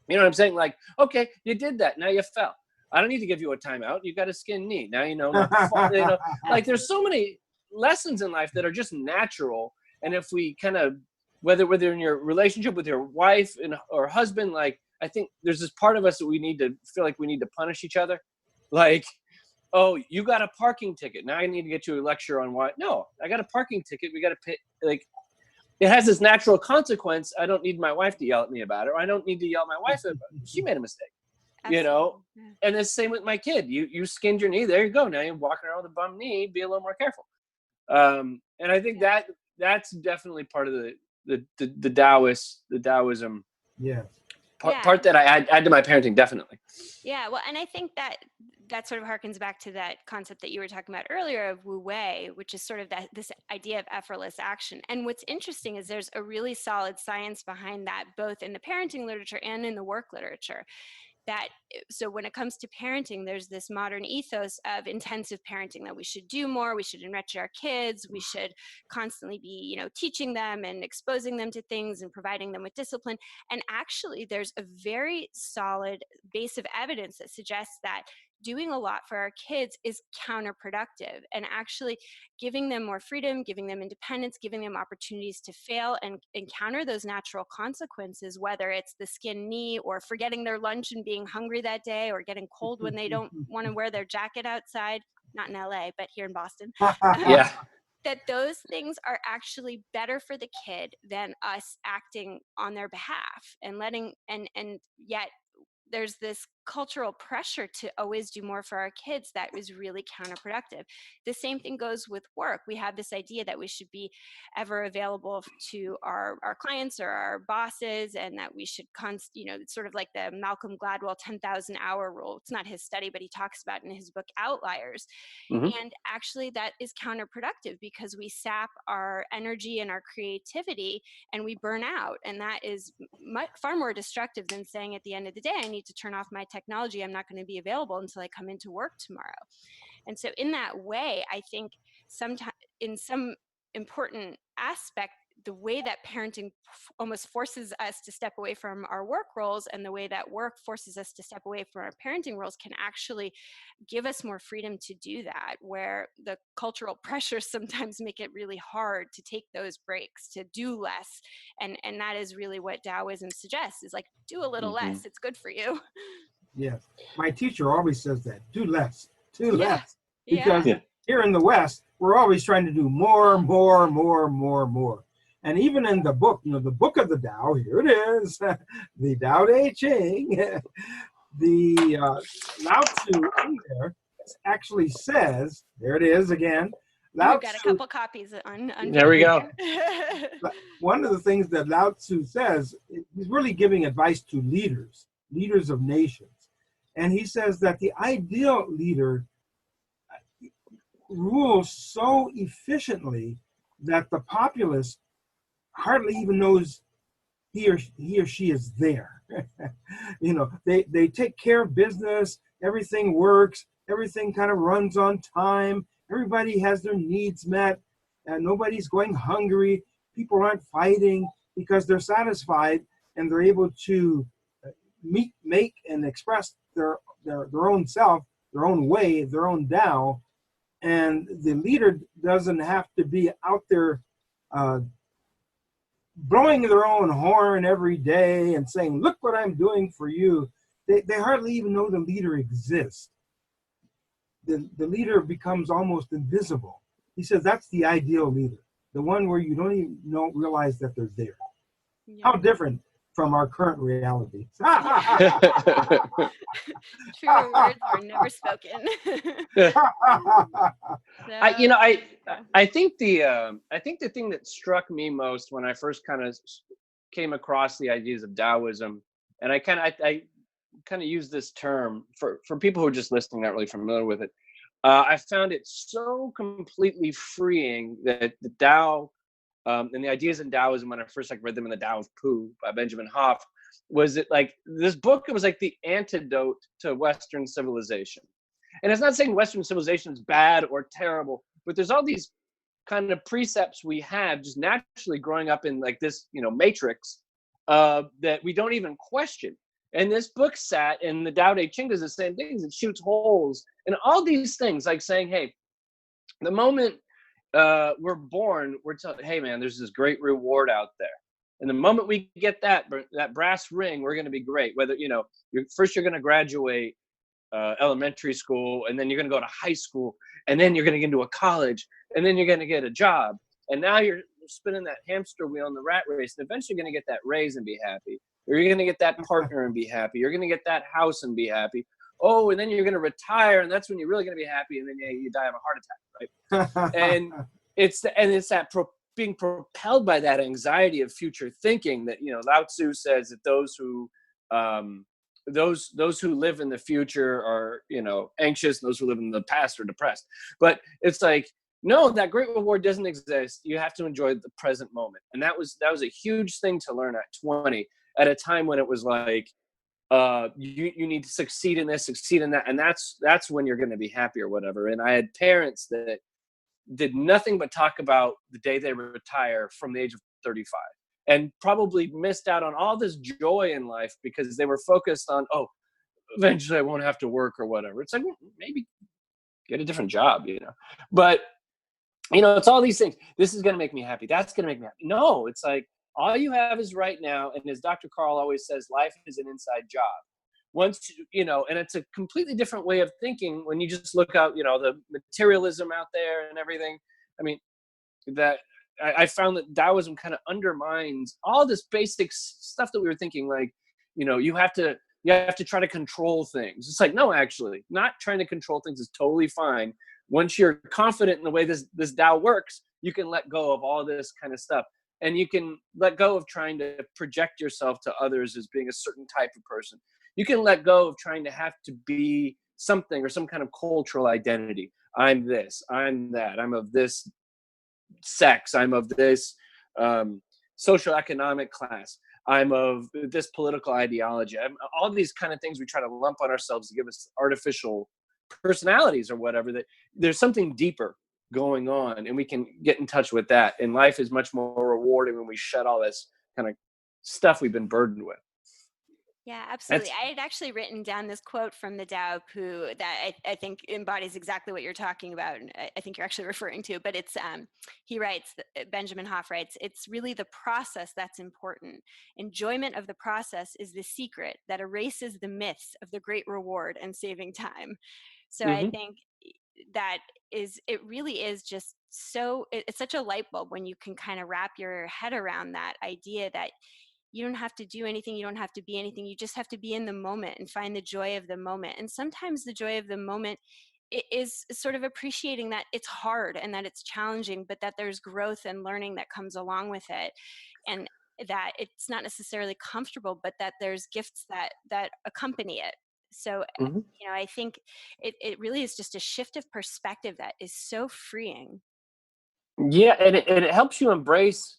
You know what I'm saying? Like, okay, you did that. Now you fell. I don't need to give you a timeout. You got a skinned knee. Now you know not to fall. Like there's so many lessons in life that are just natural. And if we kind of, whether in your relationship with your wife or husband, like, I think there's this part of us that we need to feel like we need to punish each other. Like, oh, you got a parking ticket. Now I need to get you a lecture on why. No, I got a parking ticket. We got to pay. Like, it has this natural consequence. I don't need my wife to yell at me about it, or I don't need to yell at my wife about it. She made a mistake. Absolutely. And it's the same with my kid. You skinned your knee. There you go. Now you're walking around with a bum knee. Be a little more careful. And I think that's definitely part of the Taoism. Yes. Part that I add to my parenting, definitely. Yeah, well, and I think that sort of harkens back to that concept that you were talking about earlier of Wu Wei, which is sort of this idea of effortless action. And what's interesting is there's a really solid science behind that, both in the parenting literature and in the work literature. So when it comes to parenting, there's this modern ethos of intensive parenting, that we should do more, we should enrich our kids, we should constantly be, teaching them and exposing them to things and providing them with discipline. And actually, there's a very solid base of evidence that suggests that doing a lot for our kids is counterproductive, and actually giving them more freedom, giving them independence, giving them opportunities to fail and encounter those natural consequences, whether it's the skinned knee or forgetting their lunch and being hungry that day, or getting cold when they don't want to wear their jacket outside, not in LA, but here in Boston. Yeah. That those things are actually better for the kid than us acting on their behalf and and yet there's this cultural pressure to always do more for our kids that is really counterproductive. The same thing goes with work. We have this idea that we should be ever available to our clients or our bosses, and that we should it's sort of like the Malcolm Gladwell 10,000 hour rule. It's not his study, but he talks about it in his book Outliers. Mm-hmm. And actually that is counterproductive, because we sap our energy and our creativity and we burn out. And that is far more destructive than saying at the end of the day, I need to turn off my technology. I'm not going to be available until I come into work tomorrow. And so in that way, I think sometimes in some important aspect, the way that parenting almost forces us to step away from our work roles, and the way that work forces us to step away from our parenting roles, can actually give us more freedom to do that, where the cultural pressures sometimes make it really hard to take those breaks, to do less. And that is really what Taoism suggests, is like, do a little less, it's good for you. Yes. My teacher always says that. Do less. Do Yeah. less. Because Yeah. here in the West, we're always trying to do more, more, more, more, more. And even in the book, the book of the Tao, here it is, the Tao Te Ching, the Lao Tzu in there actually says, there it is again, Lao We've got a Tzu, couple copies on There we go. one of the things that Lao Tzu says, he's really giving advice to leaders of nations. And he says that the ideal leader rules so efficiently that the populace hardly even knows he or she is there. They take care of business, everything works, everything kind of runs on time, everybody has their needs met, and nobody's going hungry, people aren't fighting because they're satisfied and they're able to make and express their own self, their own way, their own Tao. And the leader doesn't have to be out there blowing their own horn every day and saying, look what I'm doing for you. They hardly even know the leader exists. The leader becomes almost invisible. He says that's the ideal leader, the one where you don't even realize that they're there. Yeah. How different from our current reality. Truer words were never spoken. I think the thing that struck me most when I first kind of came across the ideas of Taoism, and I kind of use this term for people who are just listening, not really familiar with it. I found it so completely freeing that the Tao and the ideas in Taoism, when I first read them in the Tao of Pooh by Benjamin Hoff, was it like this book? It was like the antidote to Western civilization. And it's not saying Western civilization is bad or terrible, but there's all these kind of precepts we have just naturally growing up in like this, matrix that we don't even question. And this book sat, and the Tao Te Ching does the same things. It shoots holes and all these things, like saying, hey, the moment we're born, we're told, hey, man, there's this great reward out there. And the moment we get that brass ring, we're going to be great. Whether, you're going to graduate elementary school, and then you're going to go to high school, and then you're going to get into a college, and then you're going to get a job. And now you're spinning that hamster wheel in the rat race, and eventually you're going to get that raise and be happy. Or you're going to get that partner and be happy. You're going to get that house and be happy. Oh, and then you're going to retire, and that's when you're really going to be happy, and then you die of a heart attack, right? And it's that being propelled by that anxiety of future thinking that, Lao Tzu says that those who live in the future are, anxious, and those who live in the past are depressed. But it's like, no, that great reward doesn't exist. You have to enjoy the present moment. And that was a huge thing to learn at 20, at a time when it was like, you need to succeed in this, succeed in that, and that's when you're going to be happy or whatever. And I had parents that did nothing but talk about the day they retire from the age of 35, and probably missed out on all this joy in life because they were focused on, oh, eventually I won't have to work or whatever. It's like, maybe get a different job, But it's all these things. This is going to make me happy. That's going to make me happy. No, it's like, all you have is right now. And as Dr. Carl always says, life is an inside job. Once, and it's a completely different way of thinking when you just look out, the materialism out there and everything. I mean, that I found that Taoism kind of undermines all this basic stuff that we were thinking, like, you have to try to control things. It's like, no, actually, not trying to control things is totally fine. Once you're confident in the way this Tao works, you can let go of all this kind of stuff. And you can let go of trying to project yourself to others as being a certain type of person. You can let go of trying to have to be something or some kind of cultural identity. I'm this, I'm that, I'm of this sex, I'm of this social economic class, I'm of this political ideology. All these kind of things we try to lump on ourselves to give us artificial personalities or whatever. That there's something deeper. going on, and we can get in touch with that. And life is much more rewarding when we shed all this kind of stuff we've been burdened with. Yeah, absolutely. I had actually written down this quote from the Tao of Pooh that I think embodies exactly what you're talking about, and I think you're actually referring to. But it's he writes, Benjamin Hoff writes, it's really the process that's important. Enjoyment of the process is the secret that erases the myths of the great reward and saving time. So I think that it really is just so it's such a light bulb when you can kind of wrap your head around that idea that you don't have to do anything, you don't have to be anything, you just have to be in the moment and find the joy of the moment. And sometimes the joy of the moment is sort of appreciating that it's hard and that it's challenging, but that there's growth and learning that comes along with it, and that it's not necessarily comfortable, but that there's gifts that accompany it. So I think it really is just a shift of perspective that is so freeing. Yeah, and it helps you embrace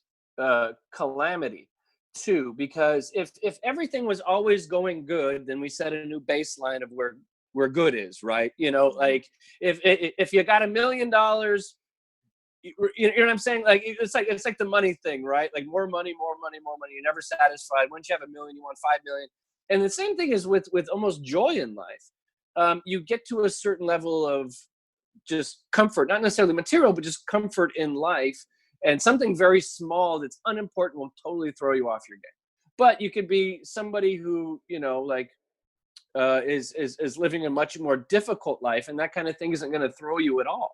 calamity too, because if everything was always going good, then we set a new baseline of where good is, right? Like if you got $1 million, you know what I'm saying? Like it's like the money thing, right? Like more money, more money, more money. You're never satisfied. Once you have $1 million, you want 5 million. And the same thing is with almost joy in life. You get to a certain level of just comfort, not necessarily material, but just comfort in life. And something very small that's unimportant will totally throw you off your game. But you could be somebody who, is living a much more difficult life, and that kind of thing isn't going to throw you at all.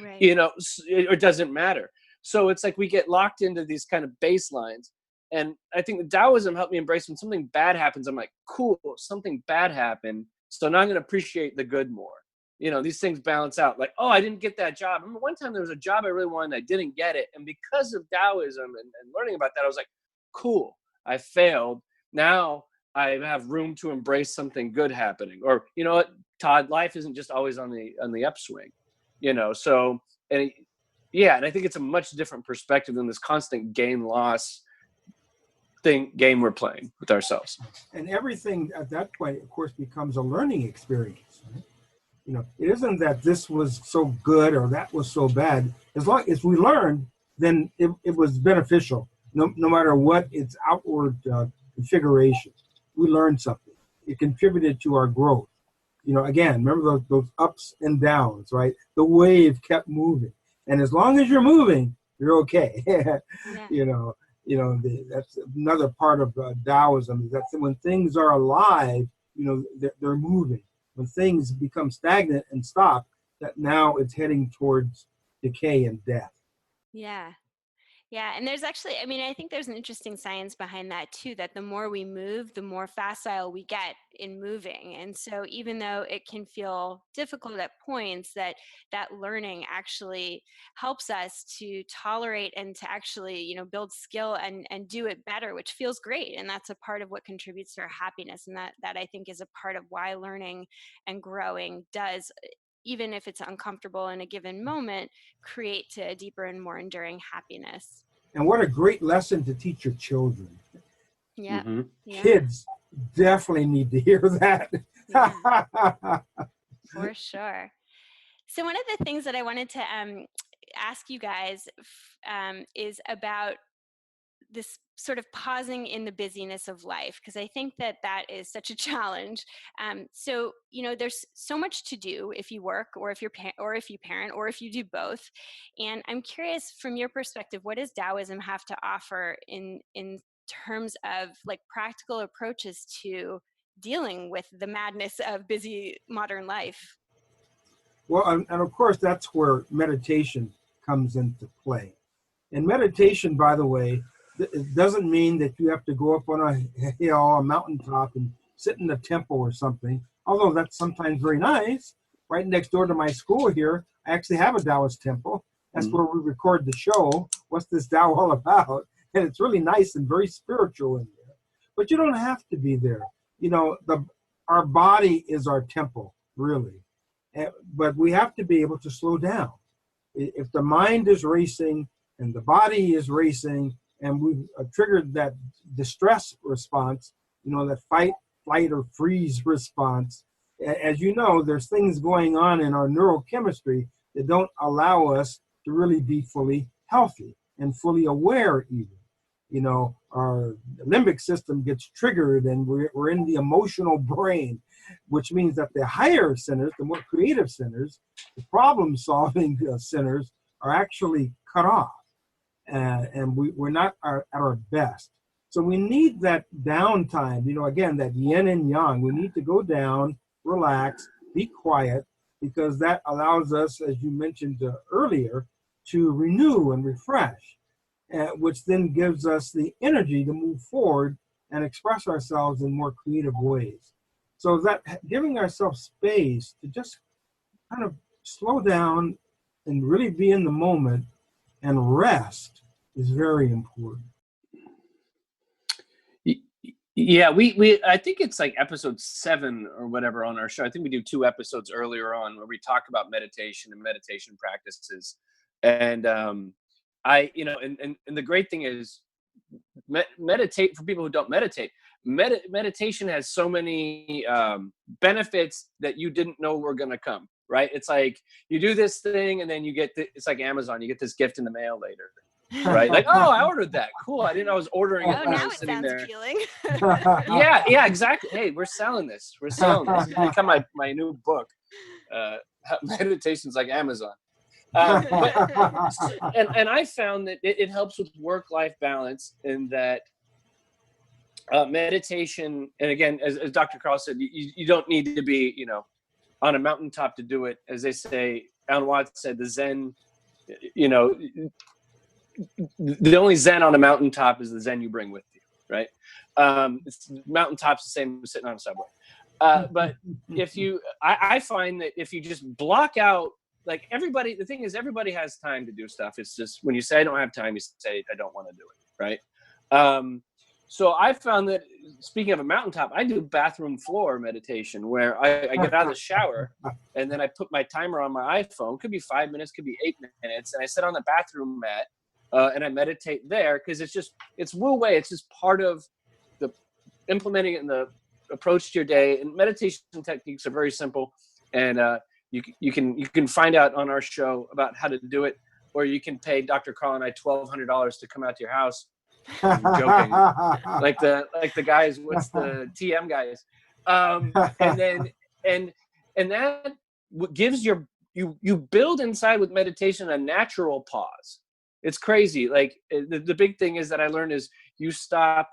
Right. It doesn't matter. So it's like we get locked into these kind of baselines. And I think the Taoism helped me embrace when something bad happens. I'm like, cool, something bad happened. So now I'm going to appreciate the good more. These things balance out. Like, oh, I didn't get that job. I remember one time there was a job I really wanted and I didn't get it. And because of Taoism and learning about that, I was like, cool, I failed. Now I have room to embrace something good happening. Or, you know what, Tod, life isn't just always on the upswing, So, and I think it's a much different perspective than this constant gain-loss game we're playing with ourselves. And everything at that point, of course, becomes a learning experience. Right? It isn't that this was so good or that was so bad. As long as we learned, then it was beneficial, no matter what its outward configuration. We learned something. It contributed to our growth. Again, remember those ups and downs, right? The wave kept moving. And as long as you're moving, you're okay. Yeah. That's another part of Taoism, is that when things are alive, they're moving. When things become stagnant and stop, that now it's heading towards decay and death. Yeah. Yeah. And there's actually, I think there's an interesting science behind that too, that the more we move, the more facile we get in moving. And so even though it can feel difficult at points, that learning actually helps us to tolerate and to actually, build skill and do it better, which feels great. And that's a part of what contributes to our happiness. And that I think is a part of why learning and growing does, even if it's uncomfortable in a given moment, create to a deeper and more enduring happiness. And what a great lesson to teach your children. Yeah. Mm-hmm. Yeah. Kids definitely need to hear that. Yeah. For sure. So one of the things that I wanted to ask you guys is about this sort of pausing in the busyness of life, because I think that is such a challenge. So, there's so much to do if you work, or if you parent, or if you do both. And I'm curious, from your perspective, what does Taoism have to offer in terms of like practical approaches to dealing with the madness of busy modern life? Well, and of course, that's where meditation comes into play. And meditation, by the way, it doesn't mean that you have to go up on a hill, a mountaintop, and sit in a temple or something, although that's sometimes very nice. Right next door to my school here, I actually have a Taoist temple. That's where we record the show, What's This Tao All About? And it's really nice and very spiritual in there. But you don't have to be there. Our body is our temple, really. But we have to be able to slow down. If the mind is racing and the body is racing, and we've triggered that distress response, that fight, flight, or freeze response. As you know, there's things going on in our neurochemistry that don't allow us to really be fully healthy and fully aware even. You know, our limbic system gets triggered and we're in the emotional brain, which means that the higher centers, the more creative centers, the problem-solving centers are actually cut off. And we're not at our best. So we need that downtime, you know, again, that yin and yang. We need to go down, relax, be quiet, because that allows us, as you mentioned earlier, to renew and refresh, which then gives us the energy to move forward and express ourselves in more creative ways. So that giving ourselves space to just kind of slow down and really be in the moment and rest is very important. Yeah, we I think it's like episode 7 or whatever on our show. I think we do 2 episodes earlier on where we talk about meditation and meditation practices. And I, you know, and the great thing is meditate, for people who don't meditate, meditation has so many benefits that you didn't know were going to come, right? It's like you do this thing and then you get it's like Amazon, you get this gift in the mail later. Right, like, oh, I ordered that. Cool. I didn't know I was ordering it. Oh, When I now was it sitting sounds there. appealing. Yeah, exactly. Hey, we're selling this. We're selling this. It's become my new book. Meditation's like Amazon. And I found that it helps with work-life balance, and that meditation, and again, as Dr. Carl said, you don't need to be, you know, on a mountaintop to do it. As they say, Alan Watts said, the Zen, you know, the only Zen on a mountaintop is the Zen you bring with you, right? Mountaintop's the same as sitting on a subway. But if you, I find that if you just block out, like everybody, the thing is everybody has time to do stuff. It's just when you say I don't have time, you say I don't want to do it, right? So I found that, speaking of a mountaintop, I do bathroom floor meditation where I get out of the shower and then I put my timer on my iPhone. Could be 5 minutes, could be 8 minutes. And I sit on the bathroom mat and I meditate there, because it's Wu Wei. It's just part of the implementing it in the approach to your day. And meditation techniques are very simple. And you can find out on our show about how to do it, or you can pay Dr. Carl and I $1,200 to come out to your house. I'm joking. like the guys, what's the TM guys? And that gives you build inside with meditation a natural pause. It's crazy. Like the big thing is that I learned is you stop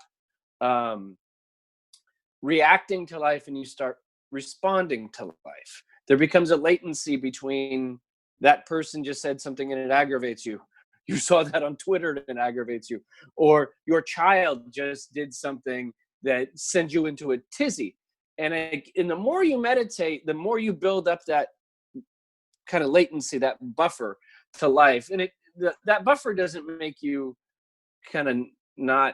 reacting to life and you start responding to life. There becomes a latency between that person just said something and it aggravates you. You saw that on Twitter and it aggravates you. Or your child just did something that sends you into a tizzy. And the more you meditate, the more you build up that kind of latency, that buffer to life. And that buffer doesn't make you kind of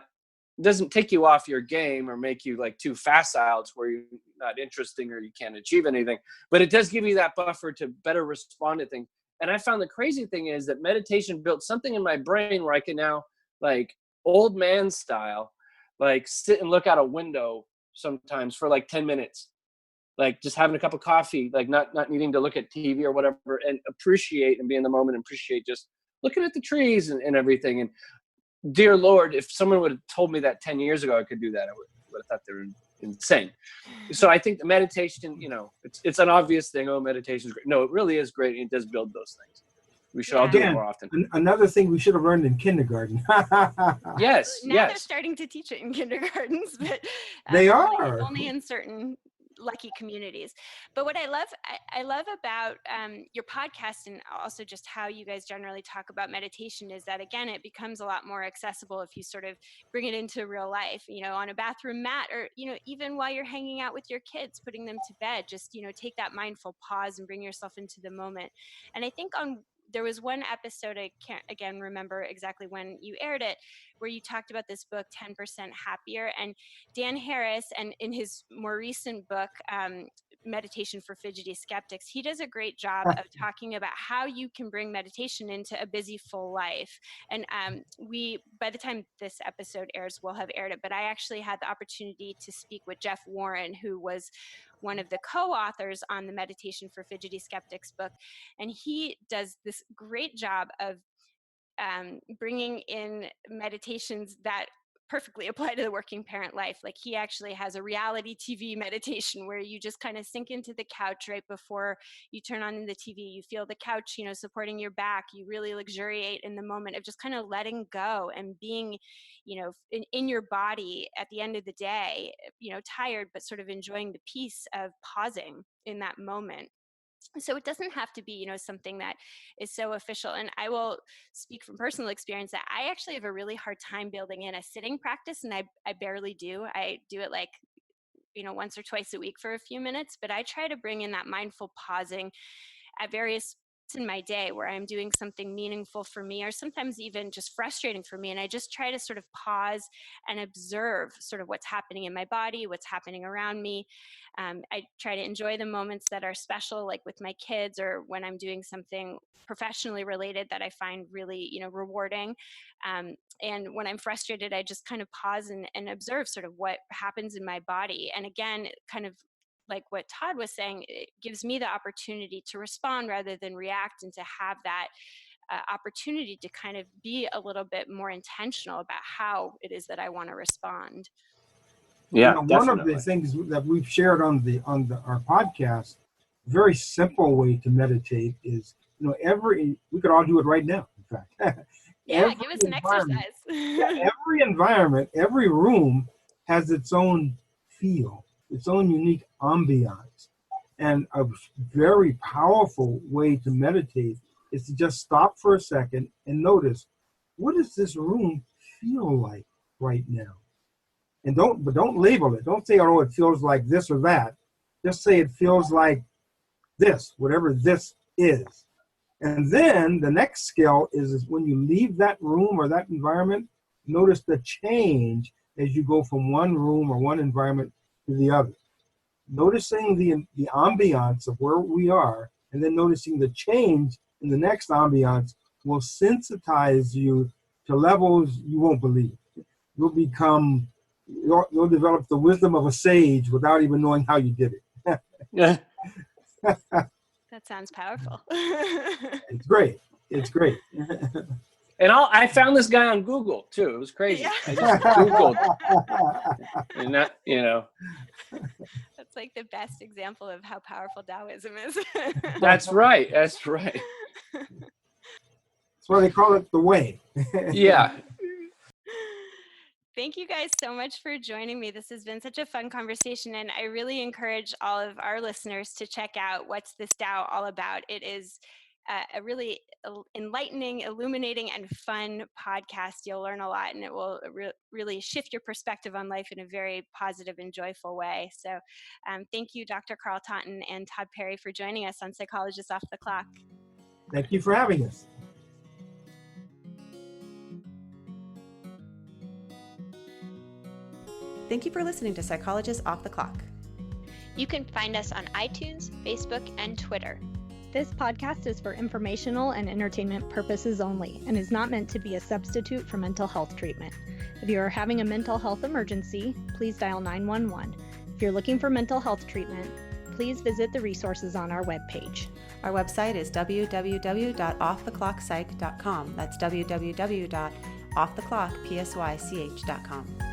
doesn't take you off your game or make you like too facile to where you're not interesting or you can't achieve anything. But it does give you that buffer to better respond to things. And I found the crazy thing is that meditation built something in my brain where I can now, like old man style, like sit and look out a window sometimes for like 10 minutes, like just having a cup of coffee, like not needing to look at TV or whatever, and appreciate and be in the moment and appreciate just looking at the trees and everything. And dear Lord, if someone would have told me that 10 years ago I could do that, I would have thought they were insane. So I think the meditation, you know, it's an obvious thing. Oh, meditation is great. No, it really is great. And it does build those things. We should all do it more often. Another thing we should have learned in kindergarten. Yes. Now they're starting to teach it in kindergartens, but they are only in certain lucky communities. But what I love about your podcast, and also just how you guys generally talk about meditation, is that again it becomes a lot more accessible if you sort of bring it into real life, you know, on a bathroom mat, or you know, even while you're hanging out with your kids, putting them to bed, just, you know, take that mindful pause and bring yourself into the moment. And I think there was one episode, I can't again remember exactly when you aired it, where you talked about this book 10% Happier, and Dan Harris, and in his more recent book, Meditation for Fidgety Skeptics, he does a great job of talking about how you can bring meditation into a busy, full life. And by the time this episode airs, we'll have aired it, but I actually had the opportunity to speak with Jeff Warren, who was one of the co-authors on the Meditation for Fidgety Skeptics book. And he does this great job of bringing in meditations that perfectly apply to the working parent life. Like he actually has a reality TV meditation where you just kind of sink into the couch right before you turn on the TV. You feel the couch, supporting your back. You really luxuriate in the moment of just kind of letting go and being, in your body at the end of the day, tired, but sort of enjoying the peace of pausing in that moment. So it doesn't have to be, something that is so official. And I will speak from personal experience that I actually have a really hard time building in a sitting practice, and I barely do. I do it like, once or twice a week for a few minutes, but I try to bring in that mindful pausing at various in my day where I'm doing something meaningful for me, or sometimes even just frustrating for me. And I just try to sort of pause and observe sort of what's happening in my body, what's happening around me. I try to enjoy the moments that are special, like with my kids, or when I'm doing something professionally related that I find really, rewarding. And when I'm frustrated, I just kind of pause and observe sort of what happens in my body. And again, kind of like what Tod was saying, it gives me the opportunity to respond rather than react, and to have that opportunity to kind of be a little bit more intentional about how it is that I want to respond. Yeah, one of the things that we've shared on our podcast, very simple way to meditate is, we could all do it right now, in fact. Yeah, give us an exercise. Every environment, every room has its own feel, its own unique ambiance. And a very powerful way to meditate is to just stop for a second and notice, what does this room feel like right now? And don't label it. Don't say, oh, it feels like this or that. Just say it feels like this, whatever this is. And then the next skill is when you leave that room or that environment, notice the change as you go from one room or one environment to the other. Noticing the ambiance of where we are, and then noticing the change in the next ambiance will sensitize you to levels you won't believe. You'll develop the wisdom of a sage without even knowing how you did it. Yeah. That sounds powerful. It's great. It's great. And I found this guy on Google too. It was crazy. Yeah. I just Googled, and that, That's like the best example of how powerful Taoism is. That's right. That's right. That's why they call it the way. Yeah. Thank you guys so much for joining me. This has been such a fun conversation, and I really encourage all of our listeners to check out What's This Tao All About. It is a really enlightening, illuminating, and fun podcast. You'll learn a lot, and it will really shift your perspective on life in a very positive and joyful way. So thank you, Dr. Carl Totton and Tod Perry, for joining us on Psychologists Off the Clock. Thank you for having us. Thank you for listening to Psychologists Off the Clock. You can find us on iTunes, Facebook, and Twitter. This podcast is for informational and entertainment purposes only and is not meant to be a substitute for mental health treatment. If you are having a mental health emergency, please dial 911. If you're looking for mental health treatment, please visit the resources on our webpage. Our website is www.offtheclockpsych.com. That's www.offtheclockpsych.com.